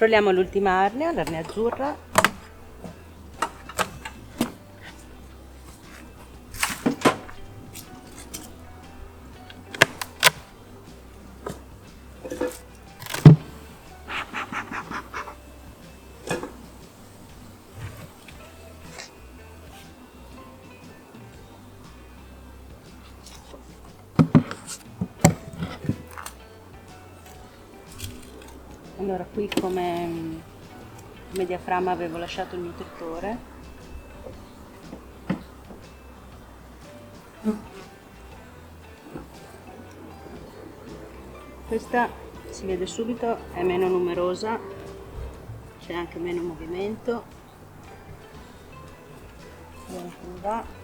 Frulliamo l'ultima arnia, l'arnia azzurra. Allora, qui come diaframma avevo lasciato il nutrittore. Questa si vede subito, è meno numerosa, c'è anche meno movimento. Vediamo come va.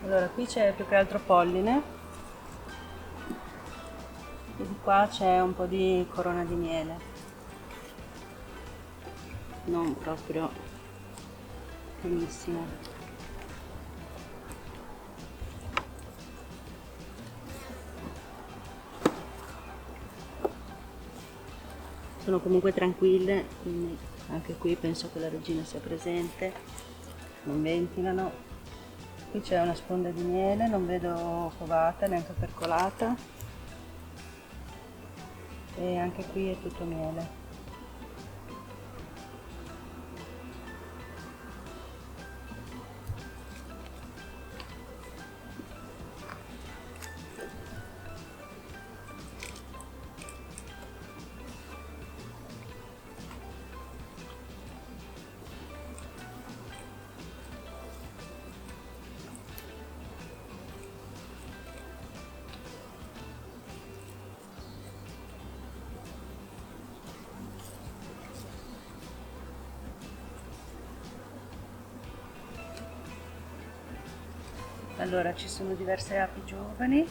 Allora, qui c'è più che altro polline e di qua c'è un po' di corona di miele, non proprio primissima. Sono comunque tranquille, quindi anche qui penso che la regina sia presente, non ventilano. Qui c'è una sponda di miele, non vedo covata, neanche percolata, e anche qui è tutto miele. Allora, ci sono diverse api giovani.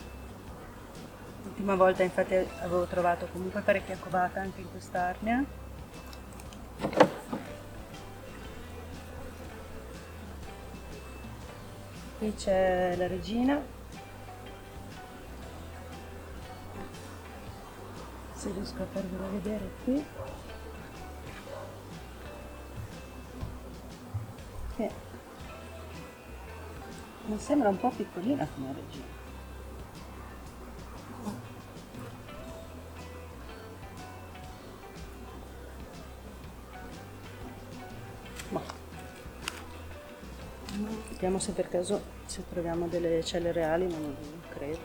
L'ultima volta infatti avevo trovato comunque parecchia covata anche in quest'arnia. Qui c'è la regina. Se riesco a farvela vedere qui. Che mi sembra un po' piccolina come regina. Vediamo se per caso troviamo delle celle reali, ma non credo.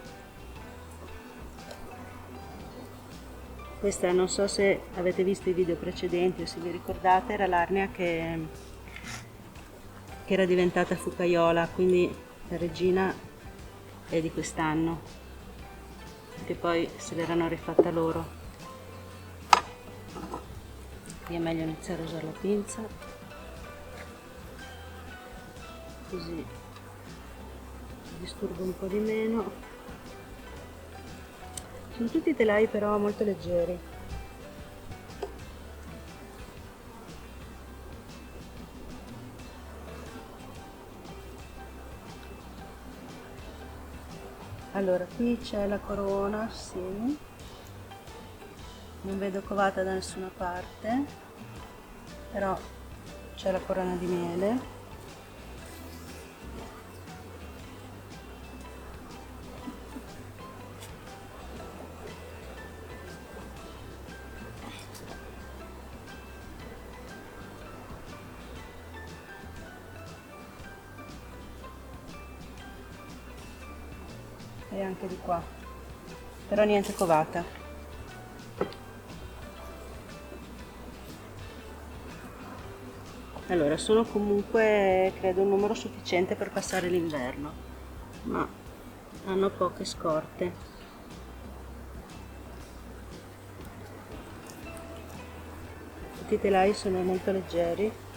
Questa, non so se avete visto i video precedenti o se vi ricordate, era l'arnia che era diventata fucaiola, quindi la regina è di quest'anno, che poi se l'erano rifatta loro. Qui è meglio iniziare a usare la pinza, così disturbo un po' di meno. Sono tutti telai però molto leggeri. Allora, qui c'è la corona, sì, non vedo covata da nessuna parte, però c'è la corona di miele. E anche di qua, però niente covata. Allora, sono comunque credo un numero sufficiente per passare l'inverno, ma hanno poche scorte. Tutti i telai sono molto leggeri.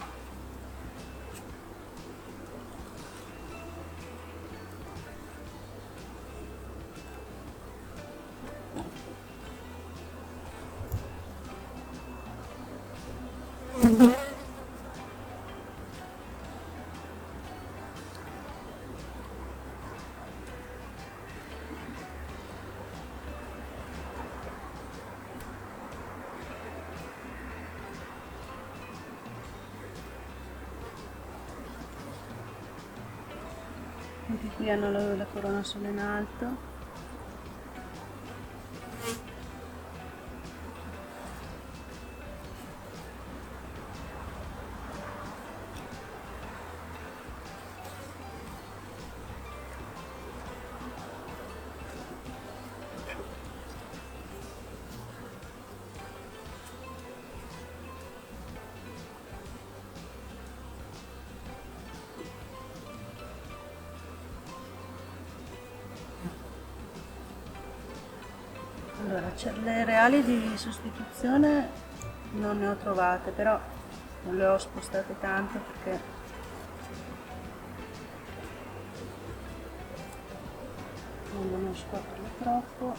Anche qui hanno la corona solo in alto. Allora, le reali di sostituzione non ne ho trovate, però non le ho spostate tanto perché non voglio scorrere troppo.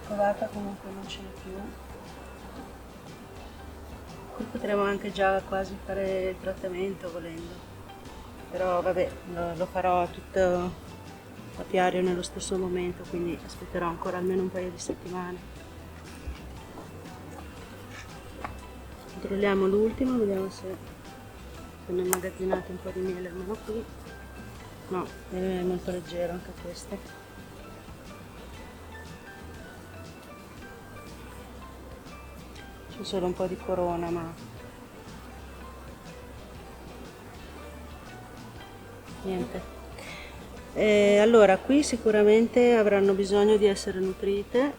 Covata comunque non ce n'è più. Qui potremo anche già quasi fare il trattamento volendo, però vabbè, lo farò tutto apiario nello stesso momento, quindi aspetterò ancora almeno un paio di settimane. Controlliamo l'ultimo, vediamo se sono immagazzinate un po' di miele almeno qui. No, è molto leggero anche questo. C'è solo un po' di corona, ma niente. Allora, qui sicuramente avranno bisogno di essere nutrite.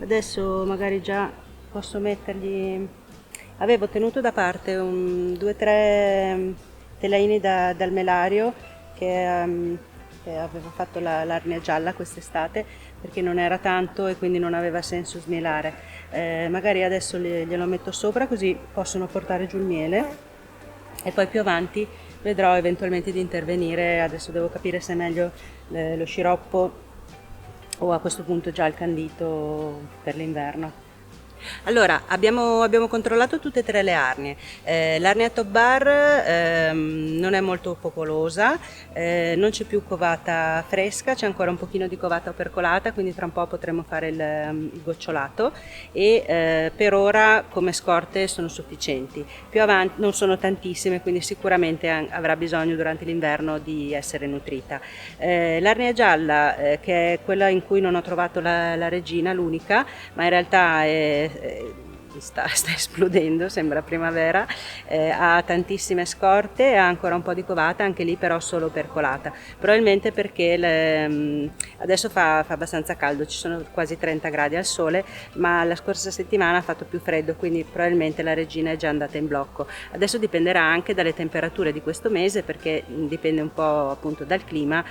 Adesso magari già posso mettergli... Avevo tenuto da parte 2-3 telaini dal melario che avevo fatto l'arnia gialla quest'estate, perché non era tanto e quindi non aveva senso smielare. Magari adesso glielo metto sopra, così possono portare giù il miele, e poi più avanti vedrò eventualmente di intervenire. Adesso devo capire se è meglio lo sciroppo o a questo punto già il candito per l'inverno. Allora, abbiamo controllato tutte e tre le arnie. L'arnia top bar non è molto popolosa, non c'è più covata fresca, c'è ancora un pochino di covata percolata, quindi tra un po' potremo fare il gocciolato, e per ora come scorte sono sufficienti. Più avanti non sono tantissime, quindi sicuramente avrà bisogno durante l'inverno di essere nutrita. L'arnia gialla, che è quella in cui non ho trovato la regina, l'unica, ma in realtà sta esplodendo, sembra primavera, ha tantissime scorte, ha ancora un po' di covata, anche lì però solo percolata, probabilmente perché adesso fa abbastanza caldo, ci sono quasi 30 gradi al sole, ma la scorsa settimana ha fatto più freddo, quindi probabilmente la regina è già andata in blocco. Adesso dipenderà anche dalle temperature di questo mese, perché dipende un po' appunto dal clima,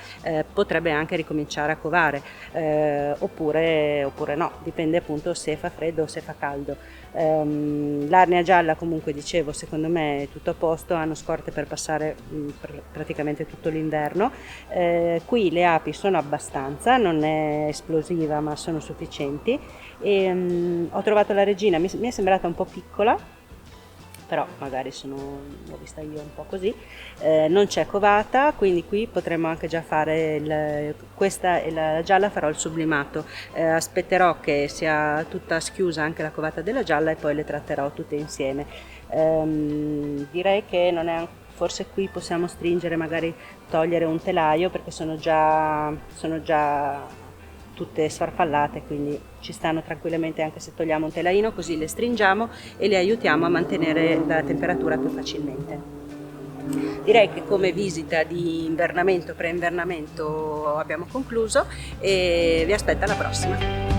potrebbe anche ricominciare a covare, oppure no, dipende appunto se fa freddo o se fa caldo. L'arnia gialla, comunque dicevo, secondo me è tutto a posto, hanno scorte per passare praticamente tutto l'inverno. Qui le api sono abbastanza, non è esplosiva ma sono sufficienti, e ho trovato la regina, mi è sembrata un po' piccola, però magari l'ho vista io un po' così. Non c'è covata, quindi qui potremmo anche già fare questa e la gialla farò il sublimato. Aspetterò che sia tutta schiusa anche la covata della gialla e poi le tratterò tutte insieme. Direi che non è forse qui possiamo stringere, magari togliere un telaio, perché sono già tutte sfarfallate, quindi ci stanno tranquillamente anche se togliamo un telaino, così le stringiamo e le aiutiamo a mantenere la temperatura più facilmente. Direi che come visita di invernamento, pre-invernamento abbiamo concluso, e vi aspetto alla prossima.